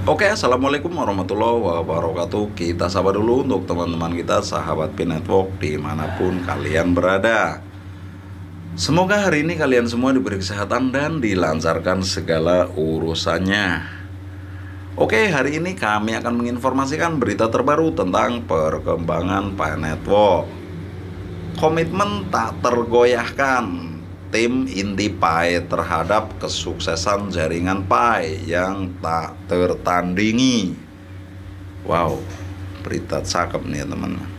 Oke, assalamualaikum warahmatullahi wabarakatuh. Kita sapa dulu untuk teman-teman kita, sahabat Pi Network, dimanapun kalian berada. Semoga hari ini kalian semua diberi kesehatan dan dilancarkan segala urusannya. Oke, hari ini kami akan menginformasikan berita terbaru tentang perkembangan Pi Network. Komitmen tak tergoyahkan tim inti Pi terhadap kesuksesan jaringan Pi yang tak tertandingi. Wow, berita cakep nih teman-teman.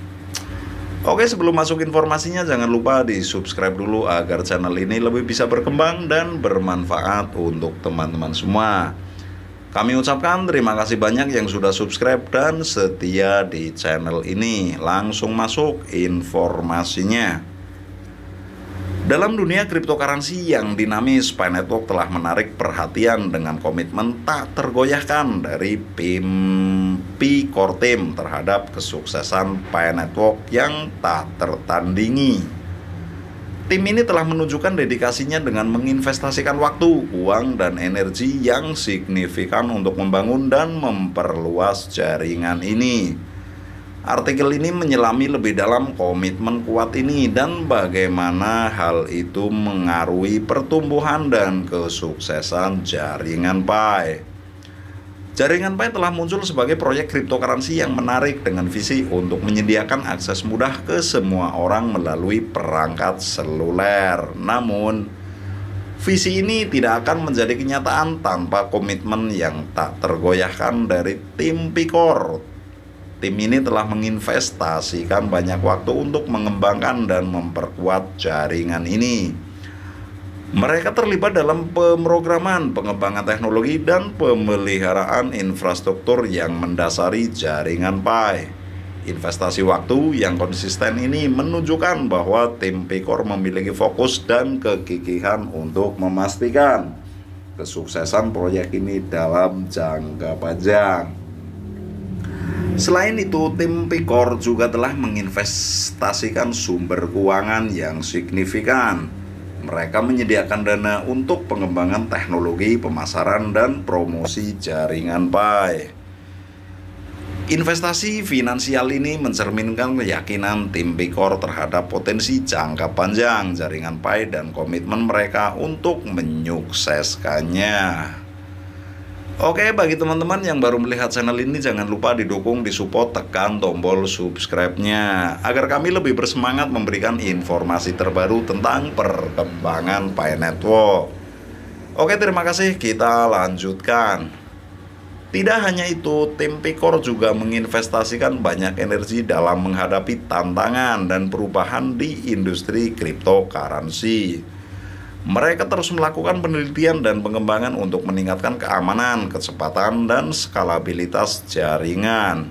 Oke, sebelum masuk informasinya jangan lupa di subscribe dulu agar channel ini lebih bisa berkembang dan bermanfaat untuk teman-teman semua. Kami ucapkan terima kasih banyak yang sudah subscribe dan setia di channel ini. Langsung masuk informasinya. Dalam dunia cryptocurrency yang dinamis, Pi Network telah menarik perhatian dengan komitmen tak tergoyahkan dari Pi Core Team terhadap kesuksesan Pi Network yang tak tertandingi. Tim ini telah menunjukkan dedikasinya dengan menginvestasikan waktu, uang, dan energi yang signifikan untuk membangun dan memperluas jaringan ini. Artikel ini menyelami lebih dalam komitmen kuat ini dan bagaimana hal itu mengaruhi pertumbuhan dan kesuksesan jaringan Pi. Jaringan Pi telah muncul sebagai proyek cryptocurrency yang menarik dengan visi untuk menyediakan akses mudah ke semua orang melalui perangkat seluler. Namun, visi ini tidak akan menjadi kenyataan tanpa komitmen yang tak tergoyahkan dari tim Pi Core. Tim ini telah menginvestasikan banyak waktu untuk mengembangkan dan memperkuat jaringan ini. Mereka terlibat dalam pemrograman, pengembangan teknologi, dan pemeliharaan infrastruktur yang mendasari jaringan Pi. Investasi waktu yang konsisten ini menunjukkan bahwa tim Pi Core memiliki fokus dan kegigihan untuk memastikan kesuksesan proyek ini dalam jangka panjang. Selain itu, tim Pi Core juga telah menginvestasikan sumber keuangan yang signifikan. Mereka menyediakan dana untuk pengembangan teknologi, pemasaran, dan promosi jaringan Pi. Investasi finansial ini mencerminkan keyakinan tim Pi Core terhadap potensi jangka panjang jaringan Pi dan komitmen mereka untuk menyukseskannya. Oke, bagi teman-teman yang baru melihat channel ini, jangan lupa didukung, disupport, tekan tombol subscribe-nya agar kami lebih bersemangat memberikan informasi terbaru tentang perkembangan Pi Network. Oke, terima kasih, kita lanjutkan. Tidak hanya itu, tim Pi Core juga menginvestasikan banyak energi dalam menghadapi tantangan dan perubahan di industri cryptocurrency. Mereka terus melakukan penelitian dan pengembangan untuk meningkatkan keamanan, kecepatan, dan skalabilitas jaringan.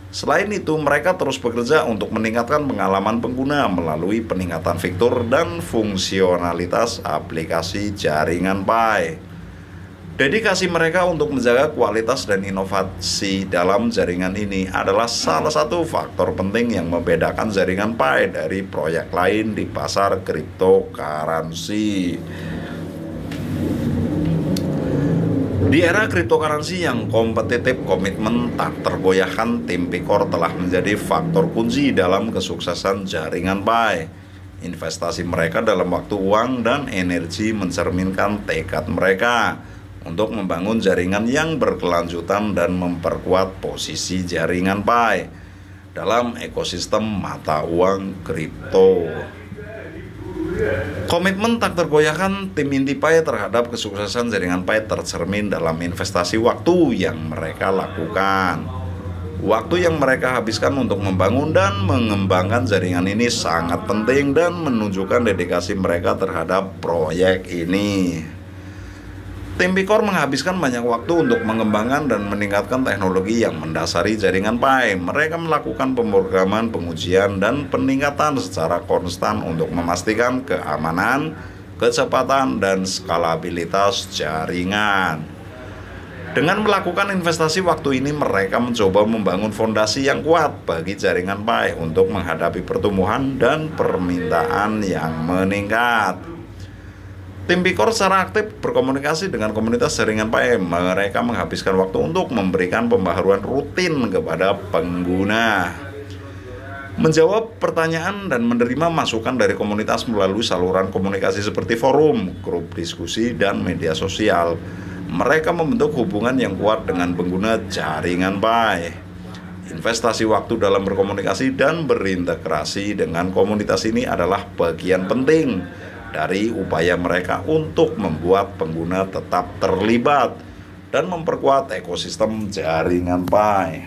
Selain itu, mereka terus bekerja untuk meningkatkan pengalaman pengguna melalui peningkatan fitur dan fungsionalitas aplikasi jaringan Pi. Dedikasi mereka untuk menjaga kualitas dan inovasi dalam jaringan ini adalah salah satu faktor penting yang membedakan jaringan Pi dari proyek lain di pasar cryptocurrency. Di era cryptocurrency yang kompetitif, komitmen tak tergoyahkan tim Pi Core telah menjadi faktor kunci dalam kesuksesan jaringan Pi. Investasi mereka dalam waktu, uang, dan energi mencerminkan tekad mereka untuk membangun jaringan yang berkelanjutan dan memperkuat posisi jaringan Pi dalam ekosistem mata uang kripto. Komitmen tak tergoyahkan tim inti Pi terhadap kesuksesan jaringan Pi tercermin dalam investasi waktu yang mereka lakukan. Waktu yang mereka habiskan untuk membangun dan mengembangkan jaringan ini sangat penting dan menunjukkan dedikasi mereka terhadap proyek ini. Tim Pi Core menghabiskan banyak waktu untuk mengembangkan dan meningkatkan teknologi yang mendasari jaringan Pi. Mereka melakukan pemrograman, pengujian, dan peningkatan secara konstan untuk memastikan keamanan, kecepatan, dan skalabilitas jaringan. Dengan melakukan investasi waktu ini, mereka mencoba membangun fondasi yang kuat bagi jaringan Pi untuk menghadapi pertumbuhan dan permintaan yang meningkat. Tim Pikor secara aktif berkomunikasi dengan komunitas jaringan Pi. Mereka menghabiskan waktu untuk memberikan pembaharuan rutin kepada pengguna, menjawab pertanyaan dan menerima masukan dari komunitas melalui saluran komunikasi seperti forum, grup diskusi, dan media sosial. Mereka membentuk hubungan yang kuat dengan pengguna jaringan Pi. Investasi waktu dalam berkomunikasi dan berintegrasi dengan komunitas ini adalah bagian penting dari upaya mereka untuk membuat pengguna tetap terlibat dan memperkuat ekosistem jaringan Pi.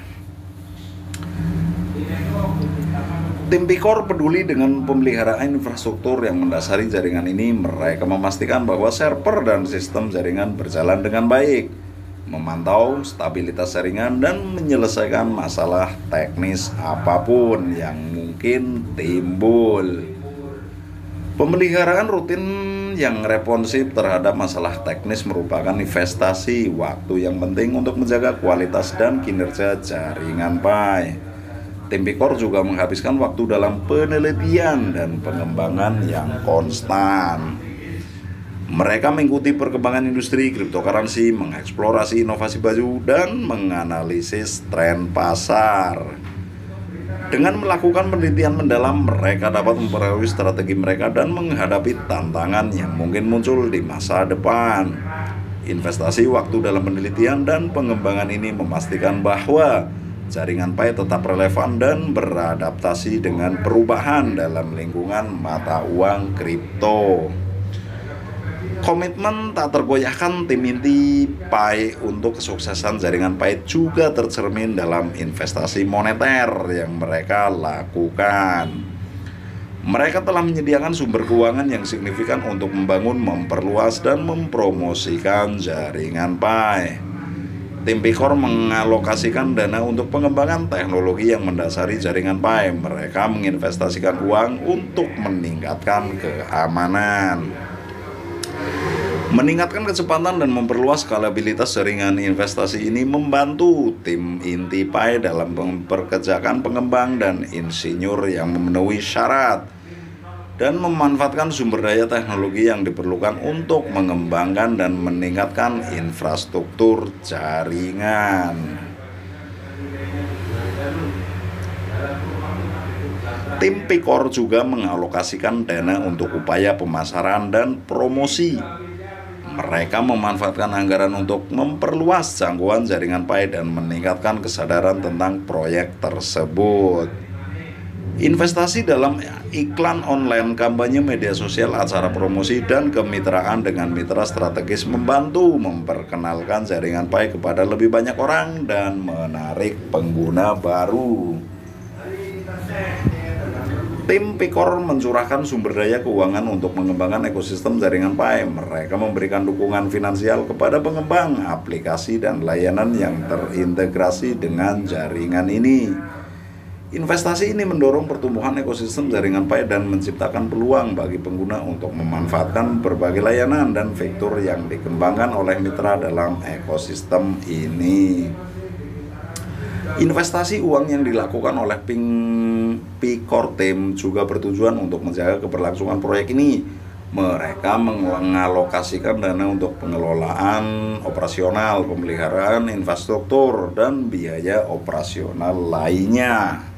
Tim Pikor peduli dengan pemeliharaan infrastruktur yang mendasari jaringan ini. Mereka memastikan bahwa server dan sistem jaringan berjalan dengan baik, memantau stabilitas jaringan, dan menyelesaikan masalah teknis apapun yang mungkin timbul. Pemeliharaan rutin yang responsif terhadap masalah teknis merupakan investasi waktu yang penting untuk menjaga kualitas dan kinerja jaringan Pi. Tim Pikor juga menghabiskan waktu dalam penelitian dan pengembangan yang konstan. Mereka mengikuti perkembangan industri cryptocurrency, mengeksplorasi inovasi baru, dan menganalisis tren pasar. Dengan melakukan penelitian mendalam, mereka dapat memperoleh strategi mereka dan menghadapi tantangan yang mungkin muncul di masa depan. Investasi waktu dalam penelitian dan pengembangan ini memastikan bahwa jaringan Pi tetap relevan dan beradaptasi dengan perubahan dalam lingkungan mata uang kripto. Komitmen tak tergoyahkan tim inti Pi untuk kesuksesan jaringan Pi juga tercermin dalam investasi moneter yang mereka lakukan. Mereka telah menyediakan sumber keuangan yang signifikan untuk membangun, memperluas, dan mempromosikan jaringan Pi. Tim Pikor mengalokasikan dana untuk pengembangan teknologi yang mendasari jaringan Pi. Mereka menginvestasikan uang untuk meningkatkan keamanan, meningkatkan kecepatan, dan memperluas skalabilitas jaringan. Investasi ini membantu tim inti Pi dalam memperkerjakan pengembang dan insinyur yang memenuhi syarat dan memanfaatkan sumber daya teknologi yang diperlukan untuk mengembangkan dan meningkatkan infrastruktur jaringan. Tim Pikor juga mengalokasikan dana untuk upaya pemasaran dan promosi. Mereka memanfaatkan anggaran untuk memperluas jangkauan jaringan Pi dan meningkatkan kesadaran tentang proyek tersebut. Investasi dalam iklan online, kampanye media sosial, acara promosi, dan kemitraan dengan mitra strategis membantu memperkenalkan jaringan Pi kepada lebih banyak orang dan menarik pengguna baru. Tim Pikor mencurahkan sumber daya keuangan untuk mengembangkan ekosistem jaringan Pi. Mereka memberikan dukungan finansial kepada pengembang aplikasi dan layanan yang terintegrasi dengan jaringan ini. Investasi ini mendorong pertumbuhan ekosistem jaringan Pi dan menciptakan peluang bagi pengguna untuk memanfaatkan berbagai layanan dan fitur yang dikembangkan oleh mitra dalam ekosistem ini. Investasi uang yang dilakukan oleh Pikor Team juga bertujuan untuk menjaga keberlangsungan proyek ini. Mereka mengalokasikan dana untuk pengelolaan operasional, pemeliharaan infrastruktur, dan biaya operasional lainnya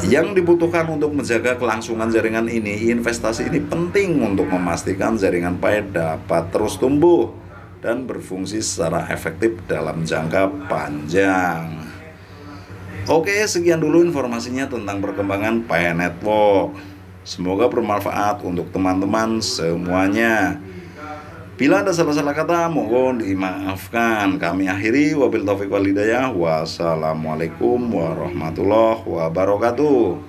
yang dibutuhkan untuk menjaga kelangsungan jaringan ini. Investasi ini penting untuk memastikan jaringan Pi dapat terus tumbuh dan berfungsi secara efektif dalam jangka panjang. Oke, sekian dulu informasinya tentang perkembangan Pi Network. Semoga bermanfaat untuk teman-teman semuanya. Bila ada salah-salah kata, mohon dimaafkan. Kami akhiri, wabil taufiq wal hidayah. Wassalamualaikum warahmatullahi wabarakatuh.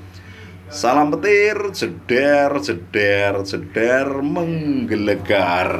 Salam petir, jeder, jeder, jeder, menggelegar.